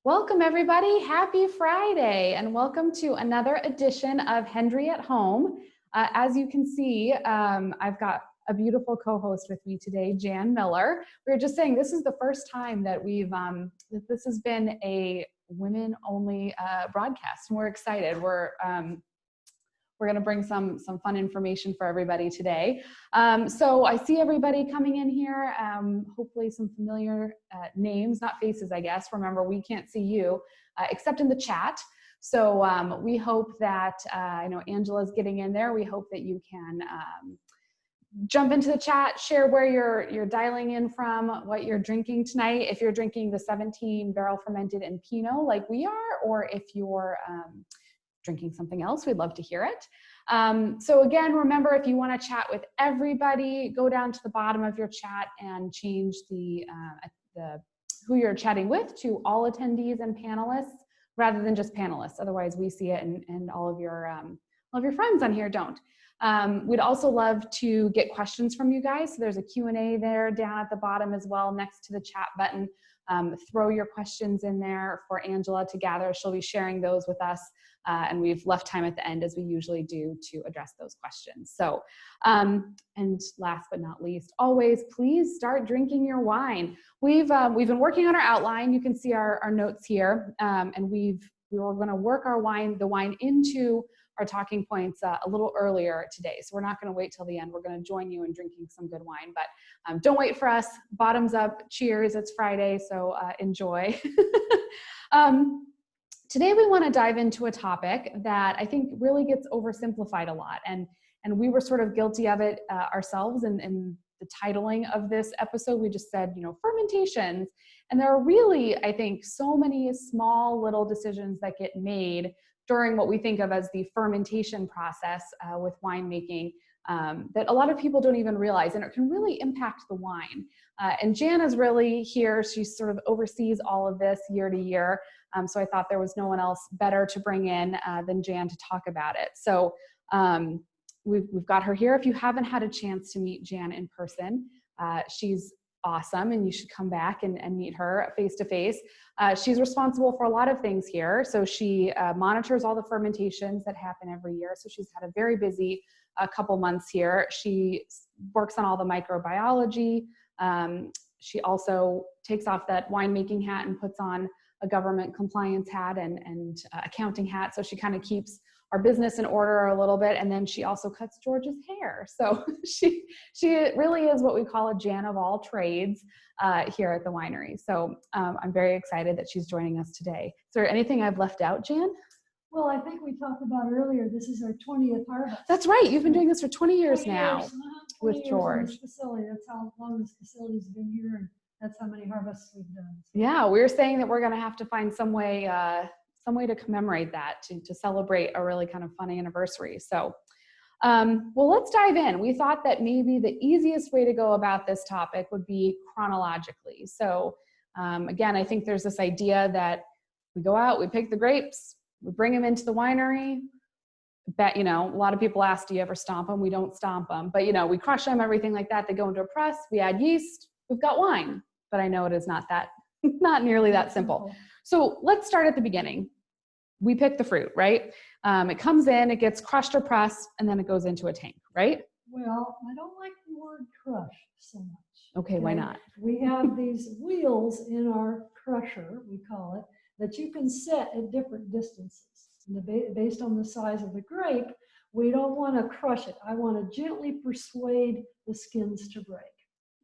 Welcome everybody, happy Friday, and welcome to another edition of Hendry at Home. As you can see, I've got a beautiful co-host with me today, Jan Miller. We were just saying this is the first time that this has been a women-only broadcast, and we're excited. We're going to bring some fun information for everybody today. So I see everybody coming in here, hopefully some familiar names, not faces, I guess. Remember, we can't see you except in the chat. So we hope that, I know Angela's getting in there. We hope that you can jump into the chat, share where you're dialing in from, what you're drinking tonight. If you're drinking the 17 barrel fermented and Pinot like we are, or if you're drinking something else, we'd love to hear it. So again, remember, if you want to chat with everybody, go down to the bottom of your chat and change the who you're chatting with to all attendees and panelists rather than just panelists. Otherwise, we see it and all of your friends on here don't. We'd also love to get questions from you guys. So there's a Q&A there down at the bottom as well next to the chat button. Throw your questions in there for Angela to gather. She'll be sharing those with us. And we've left time at the end, as we usually do, to address those questions. So, and last but not least, always, please start drinking your wine. We've been working on our outline. You can see our notes here. And we were going to work the wine into our talking points a little earlier today. So we're not going to wait till the end. We're going to join you in drinking some good wine, but don't wait for us. Bottoms up. Cheers. It's Friday, so enjoy. Today we want to dive into a topic that I think really gets oversimplified a lot, and we were sort of guilty of it ourselves in the titling of this episode. We just said, fermentations, and there are really, I think, so many small little decisions that get made during what we think of as the fermentation process with winemaking that a lot of people don't even realize, and it can really impact the wine. And Jan is really here. She sort of oversees all of this year to year. So I thought there was no one else better to bring in than Jan to talk about it. So we've got her here. If you haven't had a chance to meet Jan in person, she's awesome, and you should come back and meet her face to face. She's responsible for a lot of things here. So she monitors all the fermentations that happen every year. So she's had a very busy couple months here. She works on all the microbiology. She also takes off that winemaking hat and puts on a government compliance hat and accounting hat. So she kind of keeps our business in order a little bit. And then she also cuts George's hair. So she really is what we call a Jan of all trades here at the winery. So I'm very excited that she's joining us today. Is there anything I've left out, Jan? Well, I think we talked about earlier, this is our 20th harvest. That's right. You've been doing this for 20 years now 20 with years George. in this facility. That's how long this facility's been here, and that's how many harvests we've done. Yeah, we were saying that we're going to have to find some way to commemorate that, to celebrate a really kind of fun anniversary. So, well, let's dive in. We thought that maybe the easiest way to go about this topic would be chronologically. So, again, I think there's this idea that we go out, we pick the grapes, we bring them into the winery. A lot of people ask, do you ever stomp them? We don't stomp them, but we crush them, everything like that. They go into a press, we add yeast, we've got wine. But I know it is not nearly that simple. So let's start at the beginning. We pick the fruit, right? It comes in, it gets crushed or pressed, and then it goes into a tank, right? Well, I don't like the word crush so much. Okay, why not? We have these wheels in our crusher, we call it, that you can set at different distances. And based on the size of the grape, we don't want to crush it. I want to gently persuade the skins to break.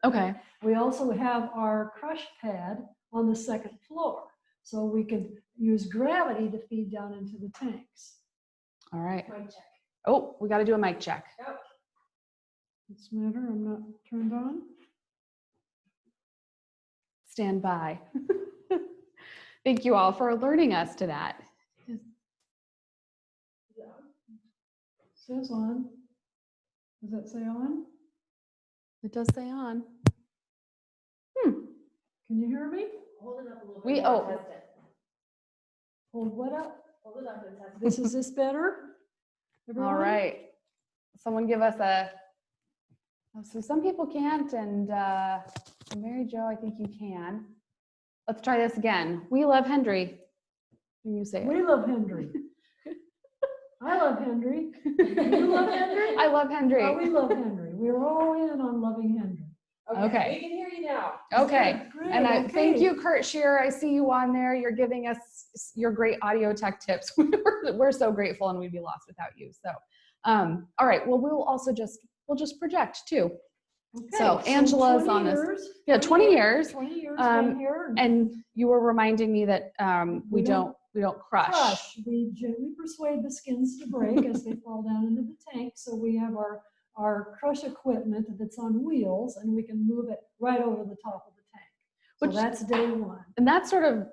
Okay. We also have our crush pad on the second floor, so we can use gravity to feed down into the tanks. All right. Mic check. Oh, we got to do a mic check. Yep. What's the matter? I'm not turned on. Stand by. Thank you all for alerting us to that. Yeah. Says on. Does that say on? It does say on. Can you hear me? Hold it up a little bit. Test it. Hold what up? Hold it up and test it. Is this better? Everyone? All right. Someone give us so some people can't, and Mary Jo, I think you can. Let's try this again. We love Hendry. When you say it. We love Hendry. I love Hendry. You love Hendry? I love Hendry. Oh, we love Hendry. We're all in on loving Hendry. Okay. We can hear you now. Okay. Great, And I thank okay. you, Kurt Shearer. I see you on there. You're giving us your great audio tech tips. We're so grateful, and we'd be lost without you. So, all right. Well, we'll just project too. Okay, So Angela's on this. years, Yeah, 20 years. 20 years been here. And you were reminding me that we don't crush. We gently persuade the skins to break as they fall down into the tank. So we have our crush equipment that's on wheels, and we can move it right over the top of the tank. So that's day one. And that's sort of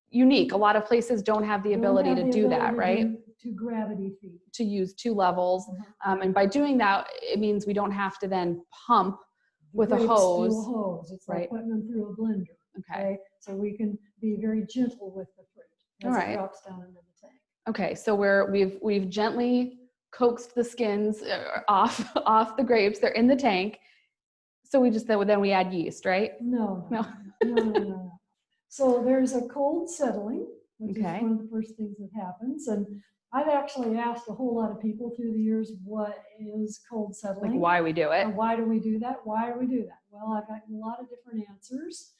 unique. A lot of places don't have the ability to do that, right? To gravity feed. To use two levels. And by doing that, it means we don't have to then pump with a Grapes hose. through a hose. It's like putting them through a blender. Okay. So we can be very gentle with the fruit as it drops down into the tank. Okay. So we've gently coaxed the skins off the grapes. They're in the tank. So then we add yeast, right? No. No. So there's a cold settling, which is Okay. one of the first things that happens. And I've actually asked a whole lot of people through the years, what is cold settling? Like why we do it. And why do we do that? Why do we do that? Well, I've got a lot of different answers.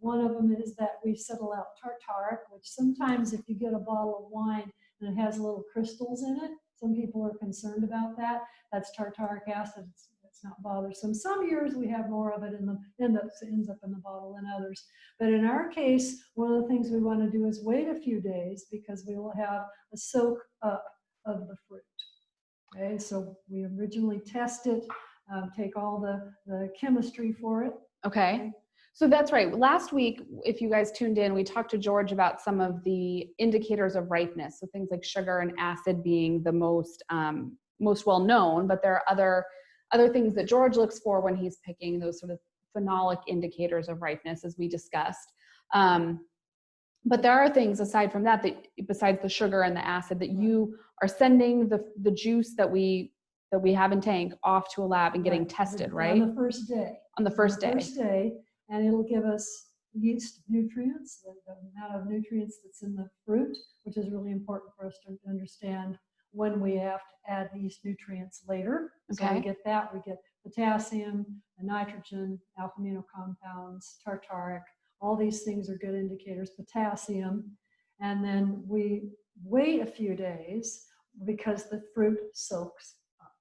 One of them is that we settle out tartaric, which sometimes if you get a bottle of wine and it has little crystals in it, some people are concerned about that. That's tartaric acid. It's not bothersome. Some years we have more of it ends up in the bottle than others. But in our case, one of the things we want to do is wait a few days because we will have a soak up of the fruit. Okay, so we originally test it, take all the chemistry for it. Okay. So that's right. Last week, if you guys tuned in, we talked to George about some of the indicators of ripeness. So things like sugar and acid being the most well known, but there are other things that George looks for when he's picking those sort of phenolic indicators of ripeness, as we discussed. But there are things aside from that, besides the sugar and the acid, that you are sending the juice that we have in tank off to a lab and getting tested, right? On the first day. On the first day. First day, and it'll give us yeast nutrients, the amount of nutrients that's in the fruit, which is really important for us to understand when we have to add yeast nutrients later. Okay. So we get that, we get potassium, nitrogen, alpha amino compounds, tartaric, all these things are good indicators, potassium. And then we wait a few days because the fruit soaks up.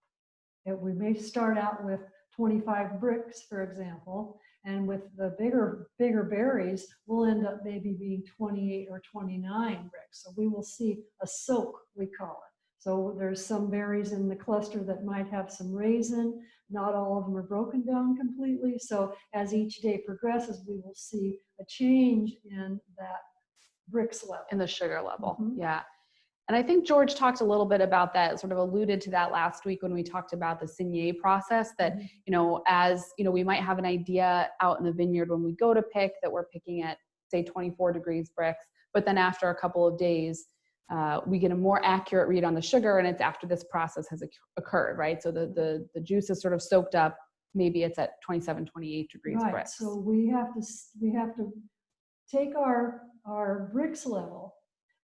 And we may start out with 25 bricks, for example, and with the bigger berries, we'll end up maybe being 28 or 29 bricks. So we will see a soak, we call it. So there's some berries in the cluster that might have some raisin. Not all of them are broken down completely. So as each day progresses, we will see a change in that bricks level. In the sugar level, Mm-hmm. Yeah. And I think George talked a little bit about that, sort of alluded to that last week when we talked about the Saignée process, that, as, we might have an idea out in the vineyard when we go to pick that we're picking at, say, 24 degrees bricks, but then after a couple of days, we get a more accurate read on the sugar, and it's after this process has occurred, right? So the juice is sort of soaked up. Maybe it's at 27, 28 degrees right. bricks. So we have to take our bricks level,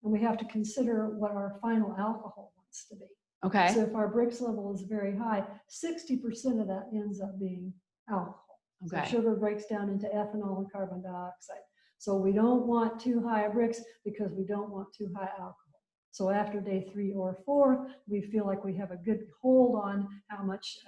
and we have to consider what our final alcohol wants to be. Okay. So if our bricks level is very high, 60% of that ends up being alcohol. Okay. So sugar breaks down into ethanol and carbon dioxide. So we don't want too high bricks because we don't want too high alcohol. So after day 3 or 4, we feel like we have a good hold on how much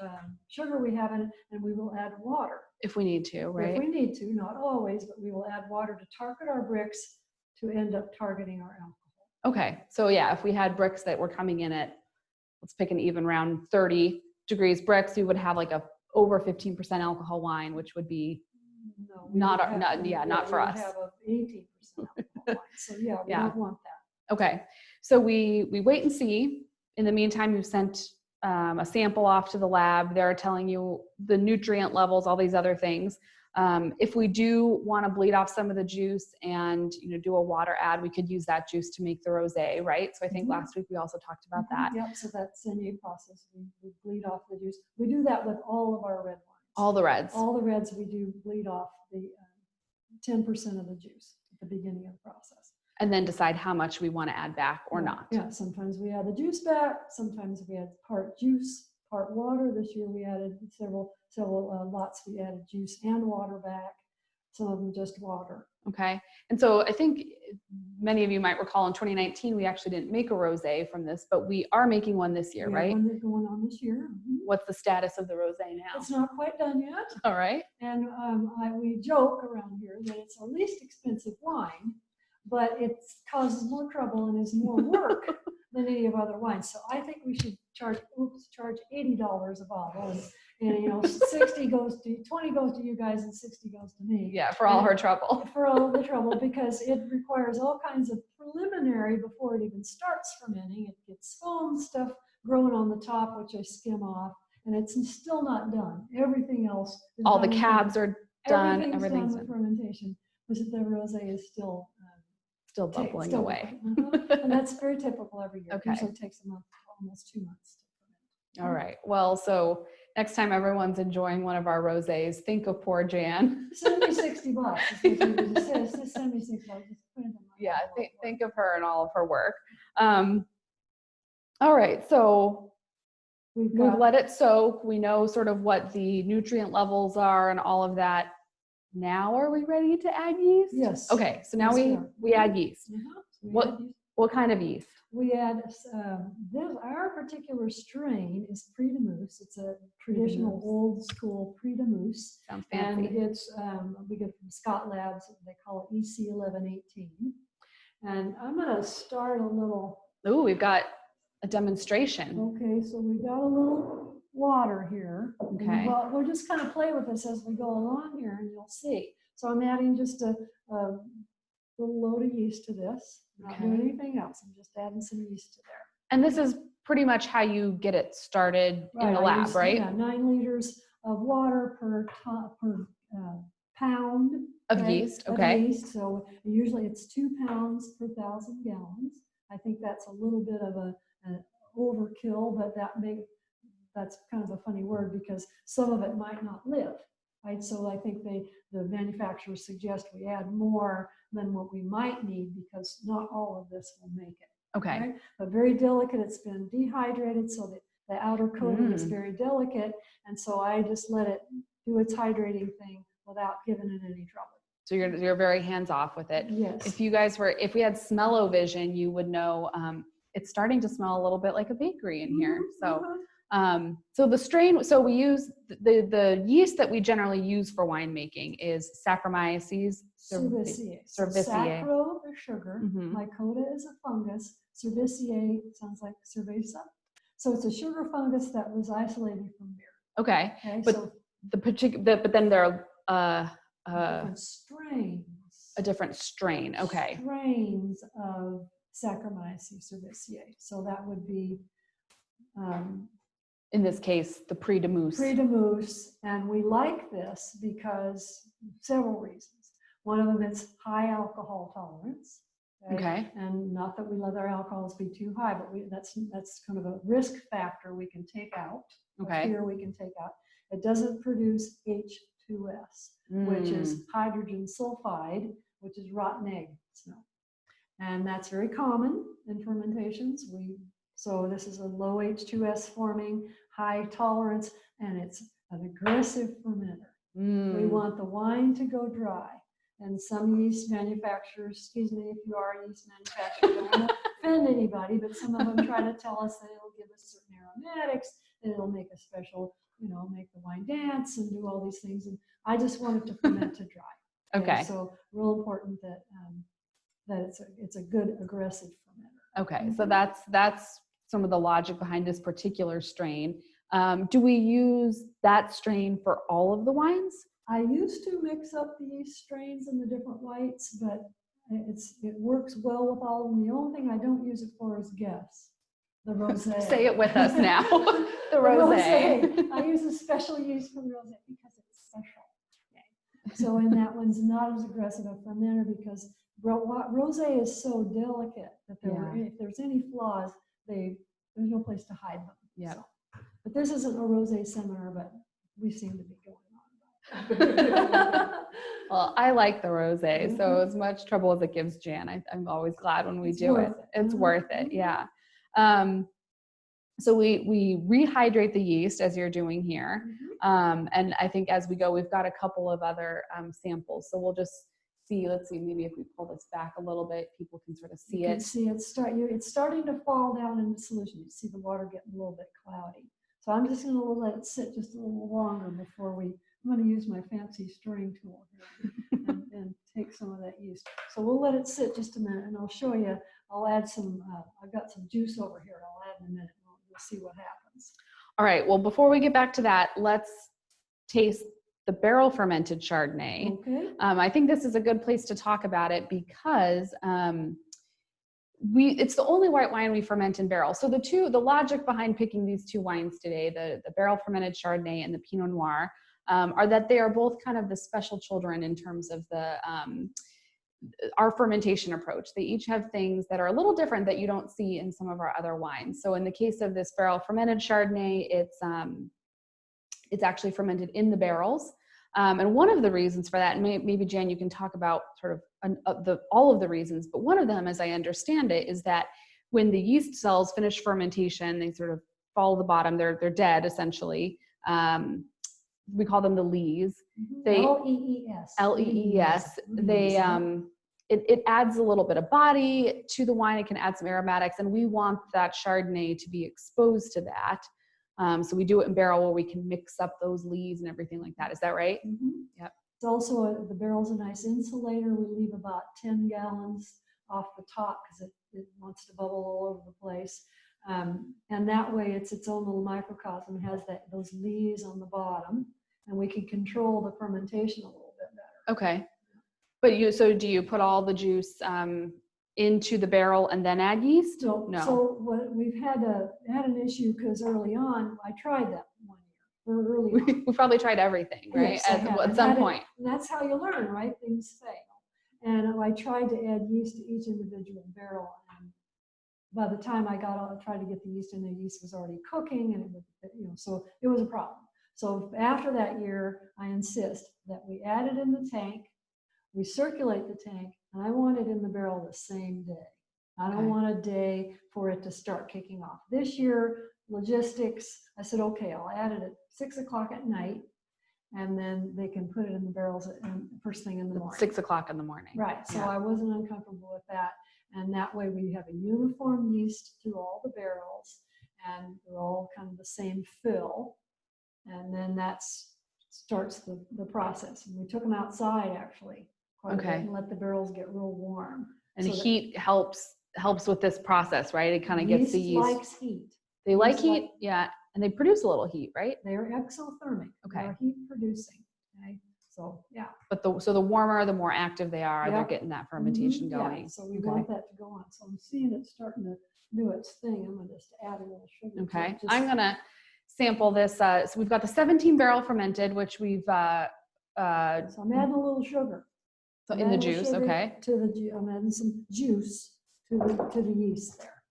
sugar we have in it, and we will add water. If we need to, right? If we need to, not always, but we will add water to target our bricks to end up targeting our alcohol. Okay. So yeah, if we had bricks that were coming in at, let's pick an even round 30 degrees bricks, we would have like a over 15% alcohol wine, which would be not for us. We have a 18% alcohol wine. So yeah, we don't want that. Okay. So we wait and see. In the meantime, you've sent a sample off to the lab. They're telling you the nutrient levels, all these other things. If we do want to bleed off some of the juice and do a water add, we could use that juice to make the rosé, right? So I think last week we also talked about that. Yep. So that Saignée process, we bleed off the juice. We do that with all of our red wines. All the reds. All the reds we do bleed off the 10% of the juice at the beginning of the process. And then decide how much we want to add back or not. Yeah, sometimes we add the juice back, sometimes we add part juice, part water. This year we added several lots, we added juice and water back, some of them just water. Okay. And so I think many of you might recall in 2019, we actually didn't make a rosé from this, but we are making one this year, right? One that's going on this year. What's the status of the rosé now? It's not quite done yet. All right. And we joke around here that it's our least expensive wine, but it causes more trouble and is more work than any of other wines. So I think we should charge $80 a bottle, and 60 goes to 20 goes to you guys and 60 goes to me. Yeah, for all her trouble. For all the trouble, because it requires all kinds of preliminary before it even starts fermenting. It gets foam stuff growing on the top, which I skim off, and it's still not done. Everything else is all the done cabs are done. Everything's done with fermentation. But the rosé is still bubbling away. And that's very typical every year. Okay. It usually takes a month, almost 2 months to ferment. All right. Well, so next time everyone's enjoying one of our rosés, think of poor Jan. Send me $60. Just send me $60. Just put it in my Yeah, envelope. think of her and all of her work. All right. So We've we've let it soak. We know sort of what the nutrient levels are and all of that. Now, are we ready to add yeast? Yes. Okay. So now Yes, we add yeast. So What kind of yeast? we add our particular strain is Prix de Mousse. It's a traditional old school Prix de Mousse. Sounds And fancy. it's we get from Scott Labs. They call it EC1118. And I'm going to start a little. Ooh, we've got a demonstration. Okay, so we got a little water here. Okay. And we'll just kind of play with this as we go along here, and you'll see. So I'm adding just a little load of yeast to this. Not doing anything else. I'm just adding some yeast to there. And this is pretty much how you get it started in the I lab, use, right? Yeah, 9 liters of water per pound Of yeast, okay. Of yeast. So usually it's 2 pounds per 1,000 gallons. I think that's a little bit of an overkill, but that's kind of a funny word because some of it might not live, right? So I think the manufacturers suggest we add more than what we might need because not all of this will make it. Okay. Right? But very delicate. It's been dehydrated so that the outer coating is very delicate, and so I just let it do its hydrating thing without giving it any trouble. So you're very hands off with it. Yes. If we had smell-o-vision, you would know it's starting to smell a little bit like a bakery in here. So so the strain, so we use the yeast that we generally use for winemaking is Saccharomyces cerevisiae. cerevisiae. Sacro is sugar. Mhm. Mycota is a fungus. Cerevisiae sounds like cerveza. So it's a sugar fungus that was isolated from beer. Okay. Okay, But so but then there are different strains. a different strain. Okay. Strains of Saccharomyces cerevisiae. So that would be In this case, the Prix de Mousse. Prix de Mousse, and we like this because several reasons. One of them is high alcohol tolerance. Okay. And not that we let our alcohols be too high, but that's kind of a risk factor we can take out. Okay. Here we can take out. It doesn't produce H2S, which is hydrogen sulfide, which is rotten egg smell. And that's very common in fermentations. So this is a low H2S forming, high tolerance, and it's an aggressive fermenter. We want the wine to go dry. And some yeast manufacturers, excuse me if you are a yeast manufacturer, I don't want to offend anybody, but some of them try to tell us that it'll give us certain aromatics, and it'll make a special, make the wine dance and do all these things. And I just want it to ferment to dry. Okay. So real important that it's a good aggressive fermenter. Okay. So that's some of the logic behind this particular strain. Do we use that strain for all of the wines? I used to mix up the yeast strains and the different whites, but it works well with all of them. The only thing I don't use it for is guess, the rosé. Say it with us now. The rosé. I use a special yeast for the rosé because it's special. Okay. So and that one's not as aggressive a fermenter because rosé is so delicate that if there's any flaws, there's no place to hide them. Yeah. So, but this isn't a rosé seminar, but we seem to be going on. Well, I like the rosé, so as much trouble as it gives Jan, I'm always glad when we do it. It's worth it, yeah. So we rehydrate the yeast as you're doing here. And I think as we go, we've got a couple of other samples. So we'll just see, let's see, maybe if we pull this back a little bit, people can sort of see You it. can see it's starting to fall down in the solution. You see the water getting a little bit cloudy. So I'm just going to let it sit just a little longer before I'm going to use my fancy stirring tool here and take some of that yeast. So we'll let it sit just a minute, and I'll show you. I'll add some, I've got some juice over here. I'll add in a minute, and we'll see what happens. All right, well, before we get back to that, let's taste the barrel fermented Chardonnay. Okay. I think this is a good place to talk about it because it's the only white wine we ferment in barrel. So the logic behind picking these two wines today, the barrel fermented Chardonnay and the Pinot Noir, are that they are both kind of the special children in terms of our fermentation approach. They each have things that are a little different that you don't see in some of our other wines. So in the case of this barrel fermented Chardonnay, it's actually fermented in the barrels. And one of the reasons for that, and maybe Jan, you can talk about sort of all of the reasons, but one of them, as I understand it, is that when the yeast cells finish fermentation, they sort of fall to the bottom, they're dead essentially. We call them the lees. L-E-E-S. L-E-E-S. It adds a little bit of body to the wine. It can add some aromatics, and we want that Chardonnay to be exposed to that. So we do it in barrel where we can mix up those leaves and everything like that. Is that right? Yep. It's also, the barrel's a nice insulator. We leave about 10 gallons off the top because it wants to bubble all over the place. And that way it's its own little microcosm. It has those leaves on the bottom, and we can control the fermentation a little bit better. Okay. But so do you put all the juice into the barrel and then add yeast? No. So what we've had an issue because early on, I tried that one year, or early on. We probably tried everything, right? Yes, at some point. And that's how you learn, right? Things fail. And I tried to add yeast to each individual barrel. And by the time I tried to get the yeast in, the yeast was already cooking, and so it was a problem. So after that year, I insist that we add it in the tank, we circulate the tank, and I want it in the barrel the same day. I don't want a day for it to start kicking off. This year, logistics, I said, okay, I'll add it at 6 o'clock at night, and then they can put it in the barrels first thing in the morning. 6 o'clock in the morning. Right, so I wasn't uncomfortable with that. And that way we have a uniform yeast through all the barrels, and they're all kind of the same fill. And then that starts the process. And we took them outside actually quite a bit and let the barrels get real warm. And heat helps with this process, right? It kind of gets the yeast. Likes heat. They like heat, yeah. And they produce a little heat, right? They're exothermic. Okay. They're heat producing. Okay. So yeah. But the warmer, the more active they are, they're getting that fermentation going. Yeah. So we want that to go on. So I'm seeing it starting to do its thing. I'm gonna just add a little sugar. Okay. I'm gonna sample this. So we've got the 17 barrel fermented, which we've so I'm adding a little sugar. So in the juice, okay. I'm adding some juice to the yeast there.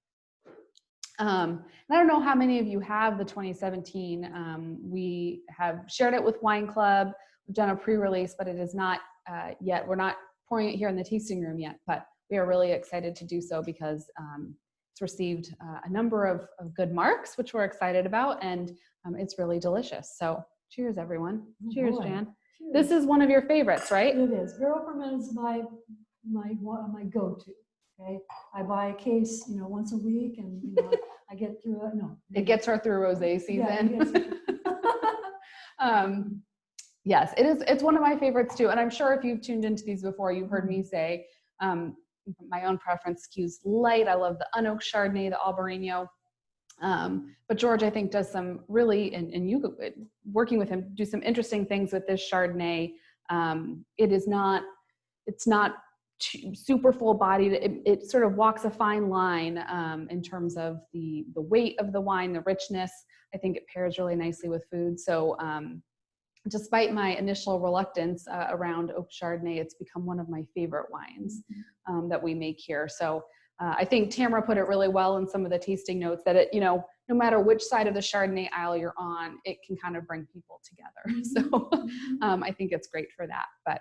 And I don't know how many of you have the 2017. We have shared it with Wine Club. We've done a pre-release, but it is not yet. We're not pouring it here in the tasting room yet, but we are really excited to do so because it's received a number of good marks, which we're excited about, and it's really delicious. So cheers, everyone. Cheers, Jan. Cheers. This is one of your favorites, right? It is. Barrel fermented is my go-to. Okay, I buy a case, once a week, and I get through it. No, it gets her through rosé season. Yeah, yes, it is. It's one of my favorites too. And I'm sure if you've tuned into these before, you've heard me say my own preference skews light. I love the unoaked Chardonnay, the Albarino. But George, I think, does some really, and you working with him, do some interesting things with this Chardonnay. It's not super full bodied. It sort of walks a fine line in terms of the weight of the wine, the richness. I think it pairs really nicely with food. So despite my initial reluctance around oak Chardonnay, it's become one of my favorite wines that we make here. So I think Tamara put it really well in some of the tasting notes that it, no matter which side of the Chardonnay aisle you're on, it can kind of bring people together. So I think it's great for that. But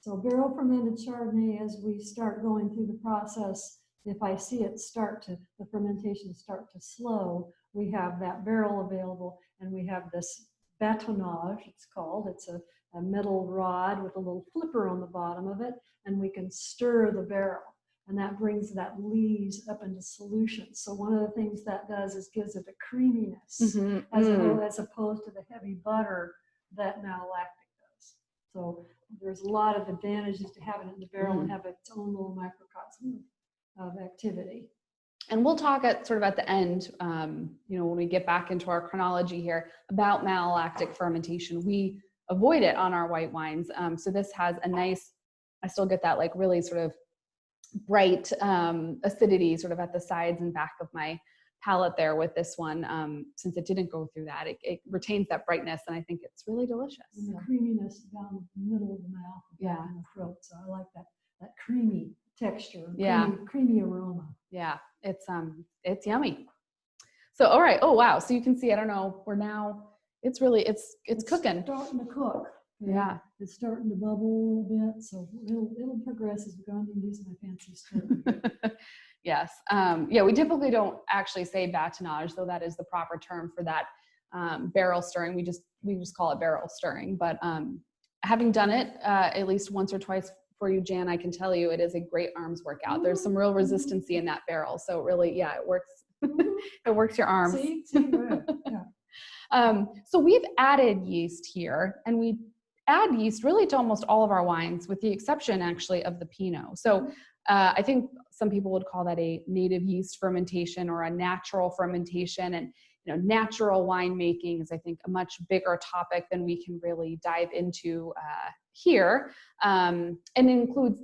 so barrel fermented Chardonnay, as we start going through the process, if I see it the fermentation start to slow, we have that barrel available, and we have this bâtonnage, it's called. It's a metal rod with a little flipper on the bottom of it, and we can stir the barrel. And that brings that lees up into solution. So one of the things that does is gives it a creaminess as opposed to the heavy butter that malolactic does. So there's a lot of advantages to having it in the barrel and have its own little microcosm of activity. And we'll talk at the end, when we get back into our chronology here, about malolactic fermentation. We avoid it on our white wines. So this has a nice, I still get that like really sort of bright acidity sort of at the sides and back of my palate there with this one. Since it didn't go through that, it retains that brightness, and I think it's really delicious. And the creaminess down the middle of the mouth, in the throat. So I like that creamy texture, creamy aroma. Yeah, it's yummy. So all right, oh wow, so you can see, I don't know, it's cooking. Starting to cook. Yeah, it's starting to bubble a little bit, so it'll progress as we go on and do some fancy stir. Yes, we typically don't actually say bâtonnage, though that is the proper term for that barrel stirring. We just call it barrel stirring. But having done it at least once or twice for you, Jan, I can tell you it is a great arms workout. There's some real resistancy in that barrel, so really, it works. It works your arms. See, good. Yeah. So we've added yeast here, and we add yeast really to almost all of our wines, with the exception actually of the Pinot. So I think some people would call that a native yeast fermentation or a natural fermentation. And natural winemaking is, I think, a much bigger topic than we can really dive into here, and it includes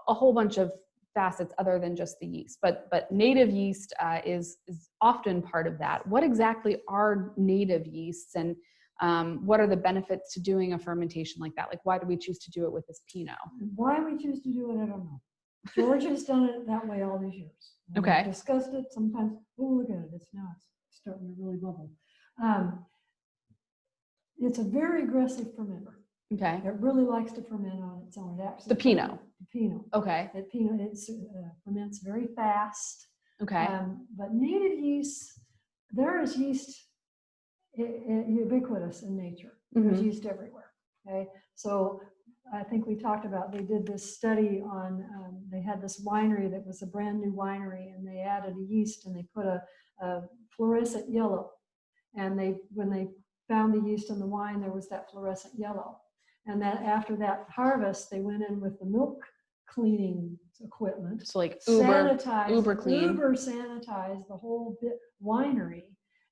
a whole bunch of facets other than just the yeast. But native yeast is often part of that. What exactly are native yeasts, and what are the benefits to doing a fermentation like that? Like, why do we choose to do it with this Pinot? Why we choose to do it, I don't know. George has done it that way all these years. Okay. We've discussed it sometimes. Oh, look at it. It's starting to really bubble. It's a very aggressive fermenter. Okay. It really likes to ferment on its own. The Pinot. The Pinot. Okay. It ferments very fast. Okay. But native yeast, there is yeast ubiquitous in nature. There's yeast everywhere. Okay. So I think we talked about, they did this study on, they had this winery that was a brand new winery, and they added a yeast and they put a fluorescent yellow. And when they found the yeast in the wine, there was that fluorescent yellow. And that after that harvest, they went in with the milk cleaning equipment. So like uber clean. Uber sanitized the whole winery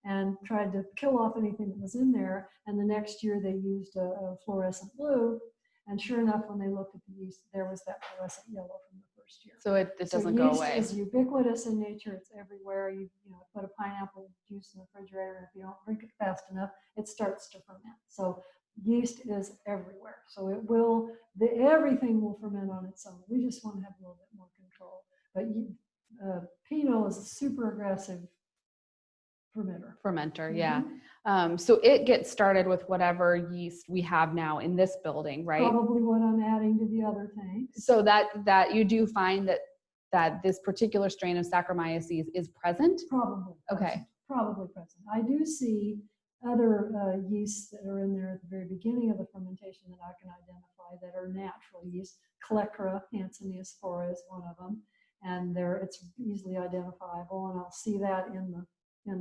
and tried to kill off anything that was in there. And the next year they used a fluorescent blue. And sure enough, when they looked at the yeast, there was that fluorescent yellow from the first year. So it doesn't go away. Yeast is ubiquitous in nature. It's everywhere. You put a pineapple juice in the refrigerator, and if you don't drink it fast enough, it starts to ferment. So yeast is everywhere. So everything will ferment on its own. We just want to have a little bit more control. But Pinot is a super aggressive fermenter. Yeah. So it gets started with whatever yeast we have now in this building, right? Probably what I'm adding to the other tanks. So that you do find that this particular strain of Saccharomyces is present? Probably. Okay. Probably present. I do see other yeasts that are in there at the very beginning of the fermentation that I can identify that are natural yeast. Calectra hanseneospora is one of them, and it's easily identifiable, and I'll see that in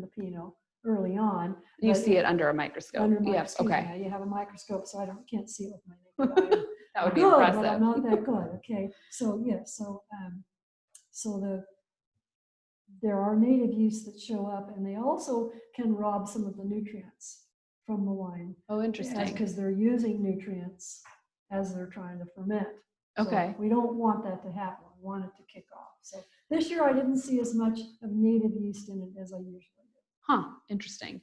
the Pinot early on. You see it under a microscope. Yes. Okay. Yeah, you have a microscope, so I can't see it with my naked eye. That would be good, impressive. But I'm not that good. Okay. So there are native yeasts that show up, and they also can rob some of the nutrients from the wine. Oh, interesting. Because they're using nutrients as they're trying to ferment. Okay. So we don't want that to happen. We want it to kick off. So this year I didn't see as much of native yeast in it as I usually do. Huh, interesting.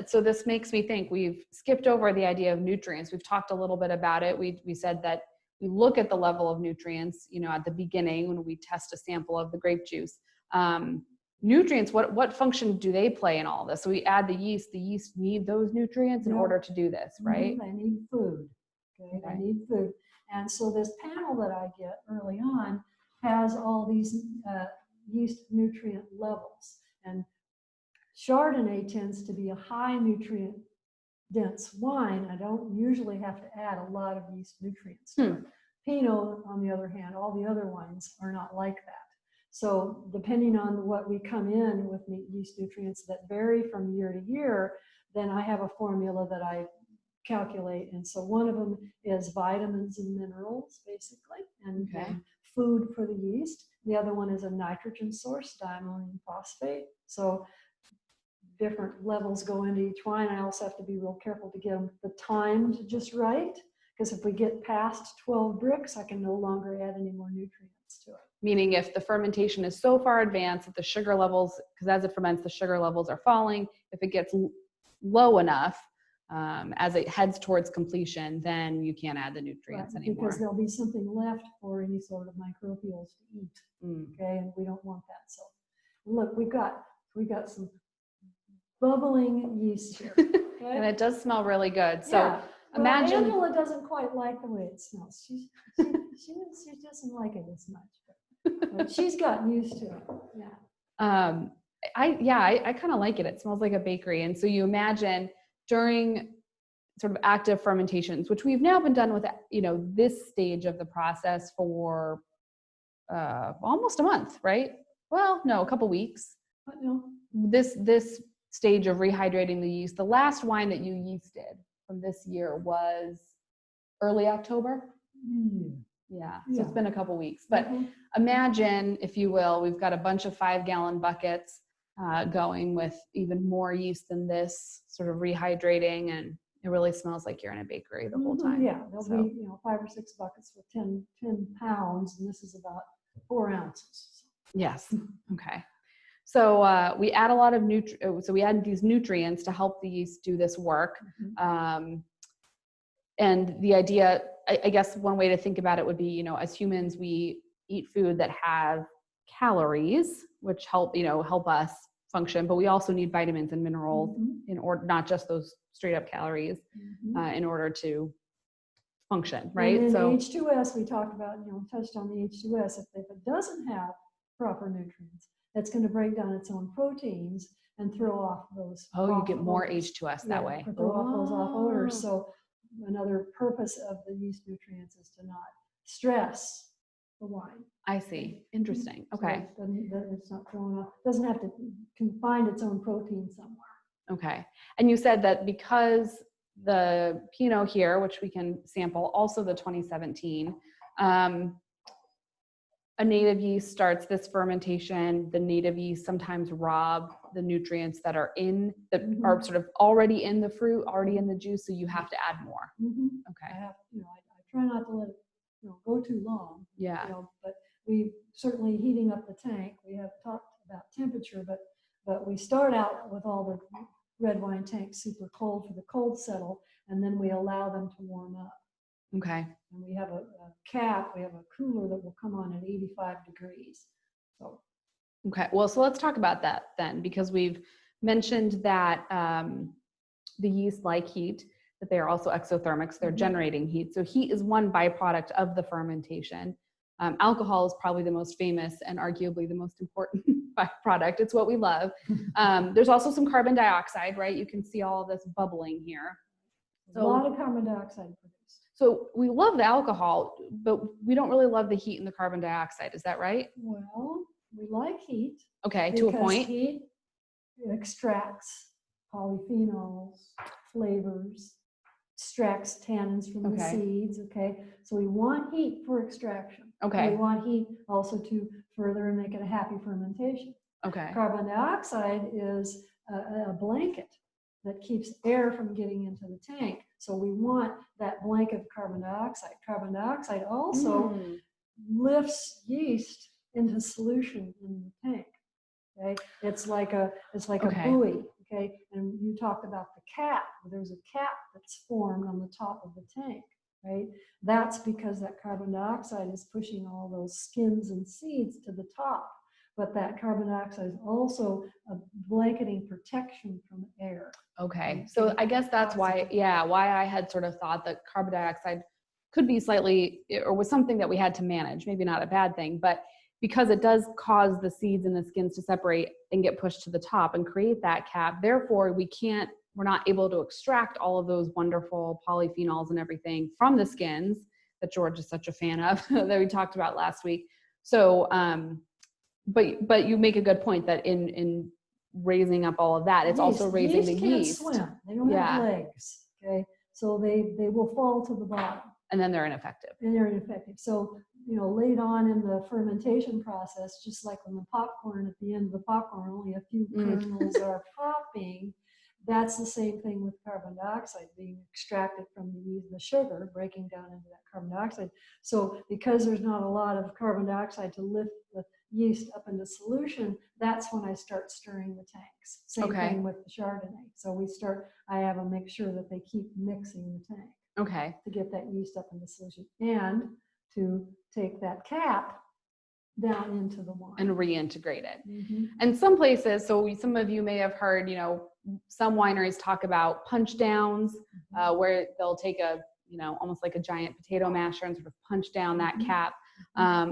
So this makes me think we've skipped over the idea of nutrients. We've talked a little bit about it. We said that we look at the level of nutrients, you know, at the beginning when we test a sample of the grape juice. Nutrients, what function do they play in all this? So we add the yeast need those nutrients in order to do this, right? They need food. Okay, they need food. And so this panel that I get early on has all these yeast nutrient levels. And Chardonnay tends to be a high nutrient dense wine. I don't usually have to add a lot of yeast nutrients to it. Pinot, on the other hand, all the other wines are not like that. So depending on what we come in with yeast nutrients that vary from year to year, then I have a formula that I calculate. And so one of them is vitamins and minerals, basically, and food for the yeast. The other one is a nitrogen source, diammonium phosphate. So different levels go into each wine. I also have to be real careful to get them the timed just right, because if we get past 12 bricks, I can no longer add any more nutrients to it. Meaning if the fermentation is so far advanced that the sugar levels, because as it ferments, the sugar levels are falling, if it gets low enough, as it heads towards completion, then you can't add the nutrients anymore. Because there'll be something left for any sort of microbials to eat. Okay, and we don't want that. So look, we got some bubbling yeast here. Okay? And it does smell really good. So imagine Angela doesn't quite like the way it smells. She doesn't like it as much, but she's gotten used to it. Yeah. I kind of like it. It smells like a bakery. And so you imagine during sort of active fermentations, which we've now been done with, you know, this stage of the process for almost a month, right? Well, no, a couple weeks. But no. This stage of rehydrating the yeast, the last wine that you yeasted from this year was early October. Yeah. So it's been a couple weeks, but imagine, if you will, we've got a bunch of 5-gallon buckets going with even more yeast than this, sort of rehydrating, and it really smells like you're in a bakery the whole time. Yeah, there'll be 5 or 6 buckets with 10 pounds, and this is about 4 ounces. Yes. Okay. So we add a lot of so we add these nutrients to help the yeast do this work. And the idea, I guess one way to think about it would be, you know, as humans, we eat food that have calories, which help us function, but we also need vitamins and minerals in order, not just those straight up calories, in order to function, right? And so H2S, we talked about, touched on the H2S. If it doesn't have proper nutrients, that's going to break down its own proteins and throw off those. You get more H2S that way. Throw off those off odors. So another purpose of the yeast nutrients is to not stress the wine. I see. Interesting. Okay. So it's not throwing off. Doesn't have to find its own protein somewhere. Okay. And you said that because the Pinot here, which we can sample, also the 2017, a native yeast starts this fermentation. The native yeast sometimes rob the nutrients that are are sort of already in the fruit, already in the juice. So you have to add more. Okay. I try not to let it go too long. Yeah. But we certainly heating up the tank. We have talked about temperature, but we start out with all the red wine tanks super cold for the cold settle, and then we allow them to warm up. Okay. And we have a cap, we have a cooler that will come on at 85 degrees. So. Okay. Well, so let's talk about that then, because we've mentioned that the yeast like heat, that they are also exothermic, so they're generating heat. So heat is one byproduct of the fermentation. Alcohol is probably the most famous and arguably the most important byproduct. It's what we love. There's also some carbon dioxide, right? You can see all this bubbling here. So, a lot of carbon dioxide produced. So we love the alcohol, but we don't really love the heat and the carbon dioxide. Is that right? Well, we like heat. Okay, to a point. Heat extracts polyphenols, flavors, extracts tannins from the seeds. Okay, so we want heat for extraction. Okay. And we want heat also to further and make it a happy fermentation. Okay. Carbon dioxide is a blanket that keeps air from getting into the tank. So we want that blanket of carbon dioxide. Carbon dioxide also lifts yeast into solution in the tank. Okay, it's like a buoy. Okay, and you talked about the cap. There's a cap that's formed on the top of the tank. right? That's because that carbon dioxide is pushing all those skins and seeds to the top. But that carbon dioxide is also a blanketing protection from air. Okay. So I guess that's why, why I had sort of thought that carbon dioxide could be slightly, or was something that we had to manage, maybe not a bad thing, but because it does cause the seeds and the skins to separate and get pushed to the top and create that cap. Therefore, we're not able to extract all of those wonderful polyphenols and everything from the skins that George is such a fan of that we talked about last week. So, but you make a good point that in raising up all of that, it's also raising the yeast. Can't swim. They don't have legs. Okay, so they will fall to the bottom. And then they're ineffective. So, late on in the fermentation process, just like when the popcorn, at the end of the popcorn, only a few kernels are popping. That's the same thing with carbon dioxide being extracted from the sugar, breaking down into that carbon dioxide. So because there's not a lot of carbon dioxide to lift the yeast up into solution, that's when I start stirring the tanks. Same thing with the Chardonnay. So I have to make sure that they keep mixing the tank. Okay. To get that yeast up into solution and to take that cap down into the wine. And reintegrate it. Mm-hmm. And some places, some of you may have heard, some wineries talk about punch downs, where they'll take almost like a giant potato masher and sort of punch down that cap,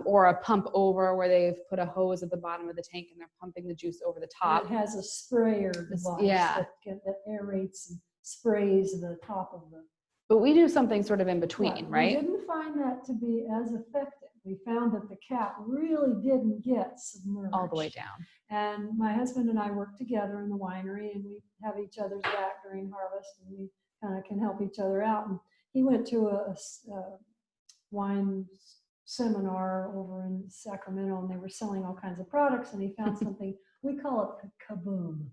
or a pump over where they've put a hose at the bottom of the tank and they're pumping the juice over the top. It has a sprayer device that aerates and sprays the top of the. But we do something sort of in between, right? We didn't find that to be as effective. We found that the cap really didn't get submerged. All the way down. And my husband and I work together in the winery, and we have each other's back during harvest, and we kind of can help each other out. And he went to a wine seminar over in Sacramento, and they were selling all kinds of products, and he found something, we call it the kaboom,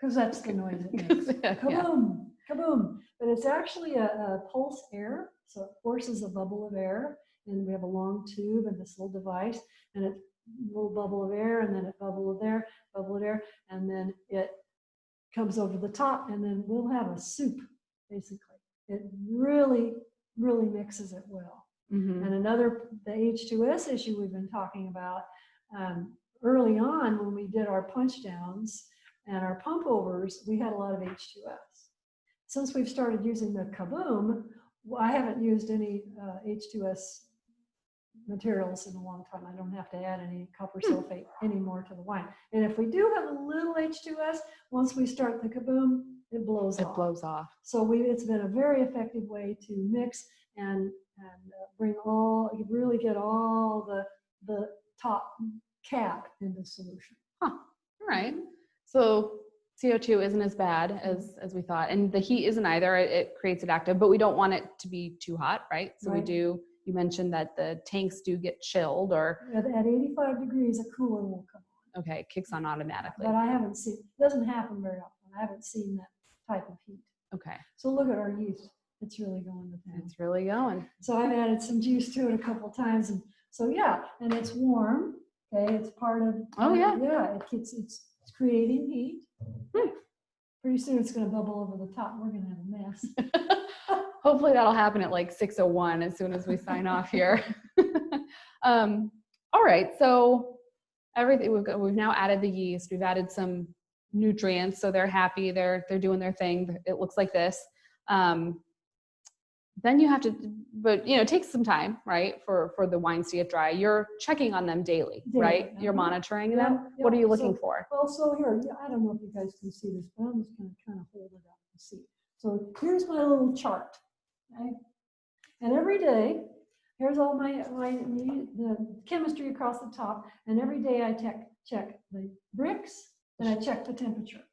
because that's the noise it makes. Kaboom, kaboom. But it's actually a pulse air, so it forces a bubble of air, and we have a long tube and this little device, and it's a little bubble of air, and then a bubble of air, and then it comes over the top, and then we'll have a soup, basically. It really, really mixes it well. Mm-hmm. And the H2S issue we've been talking about, early on when we did our punch downs and our pump overs, we had a lot of H2S. Since we've started using the kaboom, I haven't used any H2S materials in a long time. I don't have to add any copper sulfate anymore to the wine. And if we do have a little H2S, once we start the kaboom, it blows off. So it's been a very effective way to mix and really get all the top cap into solution. Huh. All right. So CO2 isn't as bad as we thought, and the heat isn't either. It creates it active, but we don't want it to be too hot, right? So we do. You mentioned that the tanks do get chilled, or at 85 degrees, a cooler will come on. Okay, it kicks on automatically. But I haven't seen. It doesn't happen very often. I haven't seen that type of heat. Okay. So look at our yeast. It's really going to town. It's really going. So I've added some juice to it a couple of times, and so and it's warm. Okay, it's part of. It's creating heat. Pretty soon it's going to bubble over the top. We're going to have a mess. Hopefully that'll happen at like 6:01 as soon as we sign off here. All right, so everything we've now added the yeast. We've added some nutrients, so they're happy. They're doing their thing. It looks like this. Then you have to, but it takes some time, right, for the wines to get dry. You're checking on them daily, right? You're monitoring them. What are you looking for? Well, so here, I don't know if you guys can see this, but I'm just going to kind of hold it up and see. So here's my little chart, okay? And every day, here's all the chemistry across the top, and every day I check the bricks, and I check the temperature.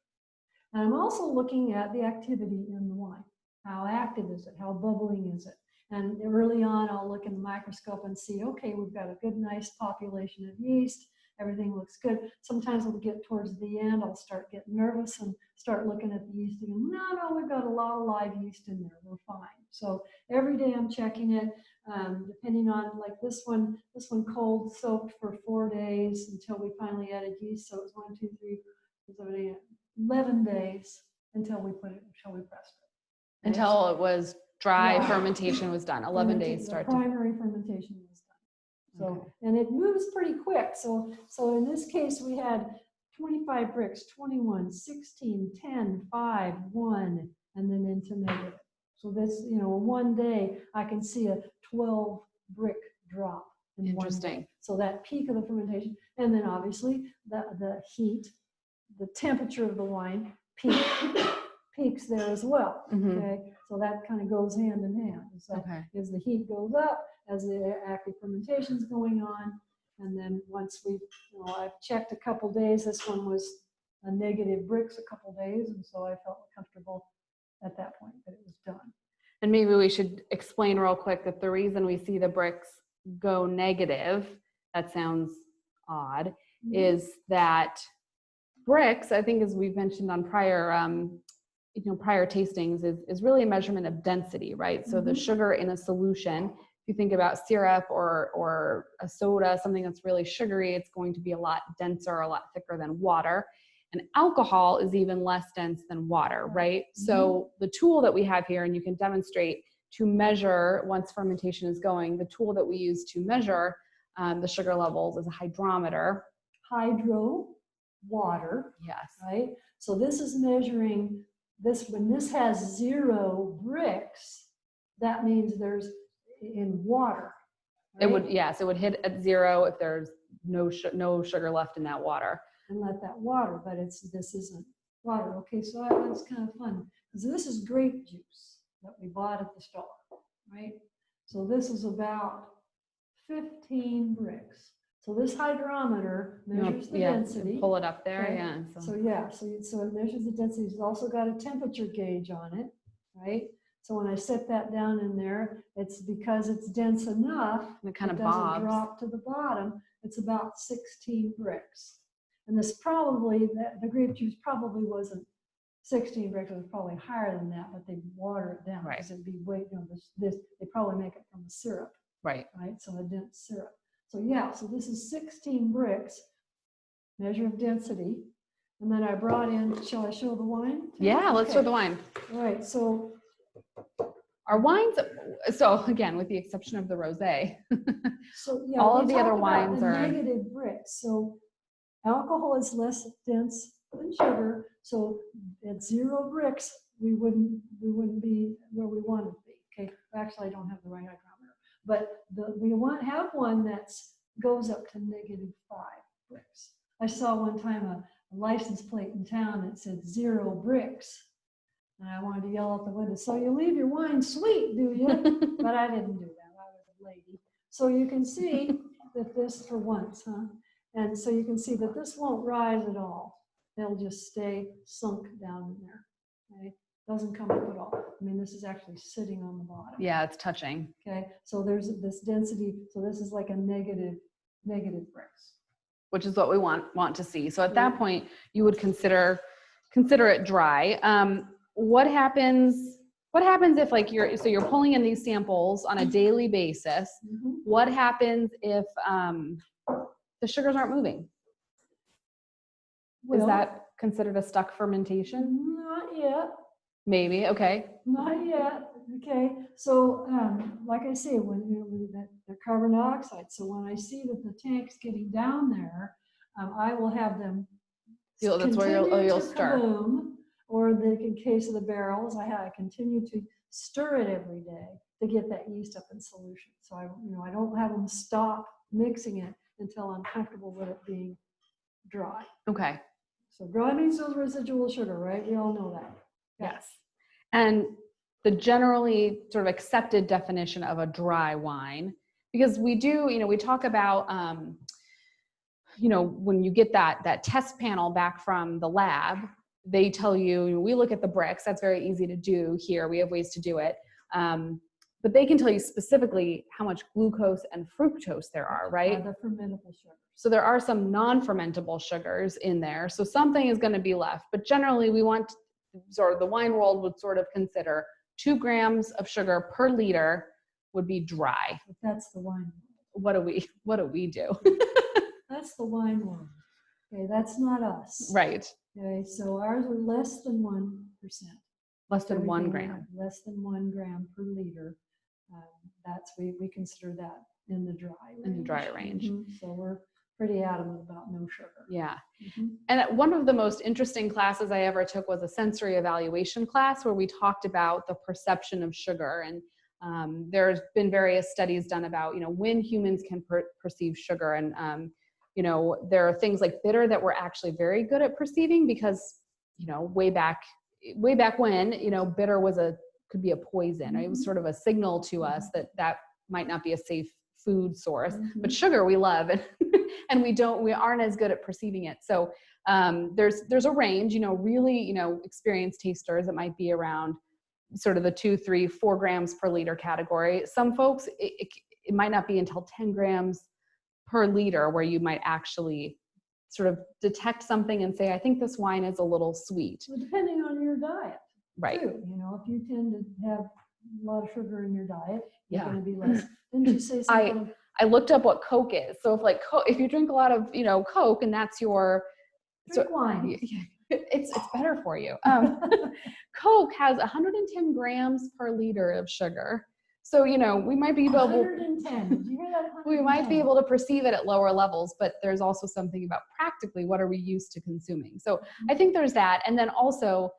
And I'm also looking at the activity in the wine. How active is it? How bubbling is it? And early on, I'll look in the microscope and see, okay, we've got a good, nice population of yeast. Everything looks good. Sometimes we'll get towards the end, I'll start getting nervous and start looking at the yeast again. No, we've got a lot of live yeast in there. We're fine. So every day I'm checking it, depending on, like this one cold soaked for 4 days until we finally added yeast. So it was 11 days until we pressed it. Until it was dry Yeah. fermentation was done. 11 days start the to. primary fermentation was done. So, Okay. and it moves pretty quick. So in this case, we had 25 bricks, 21, 16, 10, 5, 1, and then into negative. So this, one day I can see a 12 brick drop in one Interesting. day. So that peak of the fermentation, and then obviously the heat, the temperature of the wine peaks there as well. Mhm. Okay, so that kind of goes hand in hand. So Okay. as the heat goes up, as the active fermentation is going on, and then once I've checked a couple days. This one was a negative bricks a couple days, and so I felt comfortable at that point that it was done. And maybe we should explain real quick that the reason we see the bricks go negative, that sounds odd, is that bricks, I think as we've mentioned on prior tastings, is really a measurement of density, right? So the sugar in a solution, if you think about syrup or a soda, something that's really sugary, it's going to be a lot denser, a lot thicker than water. And alcohol is even less dense than water, right? So the tool that we have here, and you can demonstrate to measure once fermentation is going, the tool that we use to measure the sugar levels is a hydrometer. Hydro, water, Yes. right? So this is measuring this. When this has 0 bricks, that means there's in water. Right? It would, yes, it would hit at 0 if there's no sugar left in that water. And let that water, but this isn't water. Okay, so that was kind of fun because this is grape juice that we bought at the store, right? So this is about 15 bricks. So this hydrometer measures the density. Pull it up there, Okay. yeah. So it measures the density. It's also got a temperature gauge on it, right? So when I set that down in there, it's because it's dense enough. It kind of doesn't bobs. drop to the bottom. It's about 16 bricks. And this probably, the grape juice probably wasn't 16 bricks, it was probably higher than that, but they water it down because it'd be way, they probably make it from a syrup, Right. so a dense syrup. So so this is 16 bricks, measure of density. And then I brought in, shall I show the wine? Yeah, let's show the wine. All right, so. Our wines, so again, with the exception of the rosé, So all we of the other talked about wines the are negative bricks. So alcohol is less dense than sugar. So at 0 bricks, we wouldn't be where we want to be. Okay, actually, I don't have the right hydrometer, but we have one that goes up to -5 bricks. I saw one time a license plate in town that said 0 bricks. And I wanted to yell out the window, so you leave your wine sweet, do you? But I didn't do that. I was a lady. So you can see that this, for once, and so you can see that this won't rise at all. It'll just stay sunk down in there. Okay? Doesn't come up at all. I mean, this is actually sitting on the bottom. Yeah, it's touching. Okay, so there's this density. So this is like a negative bricks. Which is what we want to see. So at that point, you would consider it dry. What happens if you're pulling in these samples on a daily basis? What happens if the sugars aren't moving? Is that considered a stuck fermentation? Not yet. Maybe, okay. Not yet. Okay. So, like I say, when they're carbon dioxide. So when I see that the tank's getting down there, I will have them. That's where you'll stir. Kaboom, or in case of the barrels, I continue to stir it every day to get that yeast up in solution. So I don't have them stop mixing it until I'm comfortable with it being dry. Okay. So dry means those residual sugar, right? We all know that. Okay. Yes. And the generally sort of accepted definition of a dry wine, because we talk about, when you get that test panel back from the lab, they tell you, we look at the bricks. That's very easy to do here. We have ways to do it. But they can tell you specifically how much glucose and fructose there are, right? The fermentable sugar. So there are some non-fermentable sugars in there. So something is going to be left. But generally, we want the wine world would sort of consider 2 grams of sugar per liter would be dry. But that's the wine world. What do we do? That's the wine world. Okay, that's not us. Right. Okay, so ours are less than 1%. Less than 1 Everything gram. less than 1 gram per liter. We consider that in the dry range. In the dry range. So we're pretty adamant about no sugar. Yeah. And one of the most interesting classes I ever took was a sensory evaluation class where we talked about the perception of sugar. And there's been various studies done about, when humans can perceive sugar. And, there are things like bitter that we're actually very good at perceiving because, way back when, bitter could be a poison. Right? It was sort of a signal to us that might not be a safe food source, but sugar we love, and we aren't as good at perceiving it. So there's a range, really, experienced tasters, it might be around sort of the 2, 3, 4 grams per liter category. Some folks, it might not be until 10 grams per liter where you might actually sort of detect something and say, I think this wine is a little sweet. Well, depending on your diet. Right. Too. If you tend to have a lot of sugar in your diet, you're Yeah. going to be less. Didn't you say something? I looked up what Coke is. So if you drink a lot of, Coke and that's your wine. It's better for you. Coke has 110 grams per liter of sugar. So, we might be able 110. Did you hear that? 110? We might be able to perceive it at lower levels, but there's also something about practically what are we used to consuming. So I think there's that. And then also,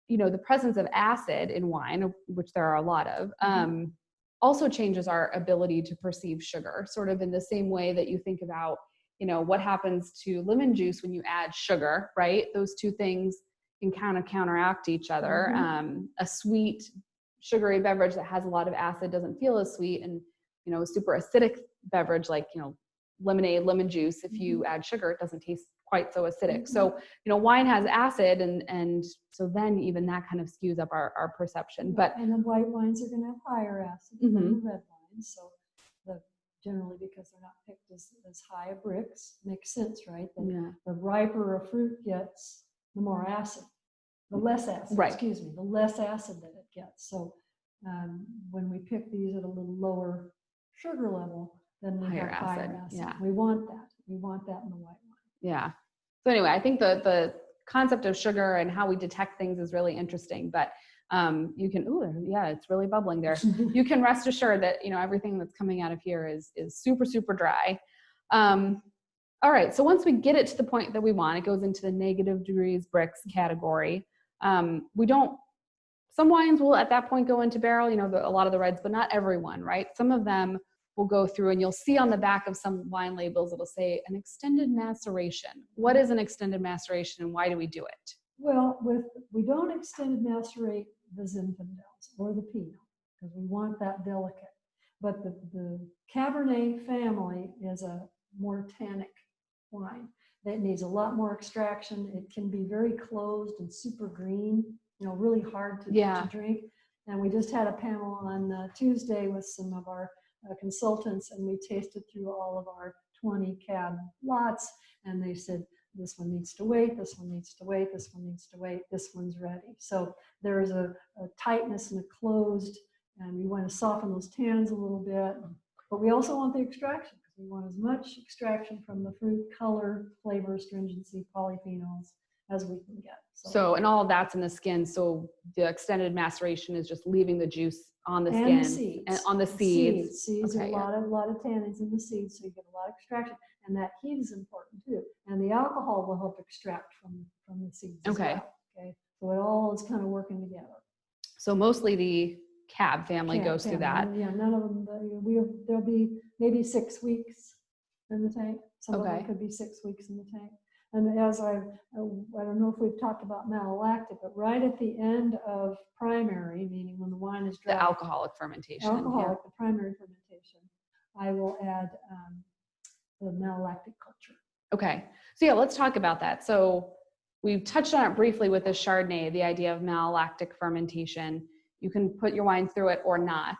the presence of acid in wine, which there are a lot of, also changes our ability to perceive sugar, sort of in the same way that you think about, what happens to lemon juice when you add sugar, right? Those two things can kind of counteract each other. A sweet, sugary beverage that has a lot of acid doesn't feel as sweet, and, a super acidic beverage like, lemonade, lemon juice, if you add sugar, it doesn't taste quite so acidic. So, wine has acid, and so then even that kind of skews up our perception. But and the white wines are going to have higher acid than the red wines. So generally because they're not picked as high of bricks, makes sense, right? The riper a fruit gets, the more acid, the less acid, the less acid that it gets. So when we pick these at a little lower sugar level, then we have higher acid. Yeah. We want that. We want that in the white wine. Yeah. So anyway, I think the concept of sugar and how we detect things is really interesting, but you can, it's really bubbling there. You can rest assured that, everything that's coming out of here is super, super dry. All right. So once we get it to the point that we want, it goes into the negative degrees bricks category. Some wines will at that point go into barrel, a lot of the reds, but not everyone, right? Some of them will go through, and you'll see on the back of some wine labels, it'll say an extended maceration. What is an extended maceration and why do we do it? Well, we don't extended macerate the Zinfandels or the Pinot because we want that delicate. But the Cabernet family is a more tannic wine that needs a lot more extraction. It can be very closed and super green, really hard to drink. And we just had a panel on Tuesday with some of our consultants, and we tasted through all of our 20 cab lots, and they said, this one needs to wait, this one needs to wait, this one needs to wait, this one's ready. So there's a tightness and a closed, and we want to soften those tannins a little bit, but we also want the extraction because we want as much extraction from the fruit, color, flavor, astringency, polyphenols as we can get. So and all of that's in the skin. So the extended maceration is just leaving the juice on the skin seeds. And on the seeds. Seeds are a lot of tannins in the seeds, so you get a lot of extraction, and that heat is important too. And the alcohol will help extract from the seeds. As well. Okay, so it all is kind of working together. So mostly the cab family goes through that. Yeah, none of them. There'll be maybe 6 weeks in the tank. Some of them could be 6 weeks in the tank. And as I don't know if we've talked about malolactic, but right at the end of primary, meaning when the wine is dry, the alcoholic fermentation, the primary fermentation, I will add the malolactic culture. Okay, so let's talk about that. So we've touched on it briefly with the Chardonnay, the idea of malolactic fermentation. You can put your wine through it or not.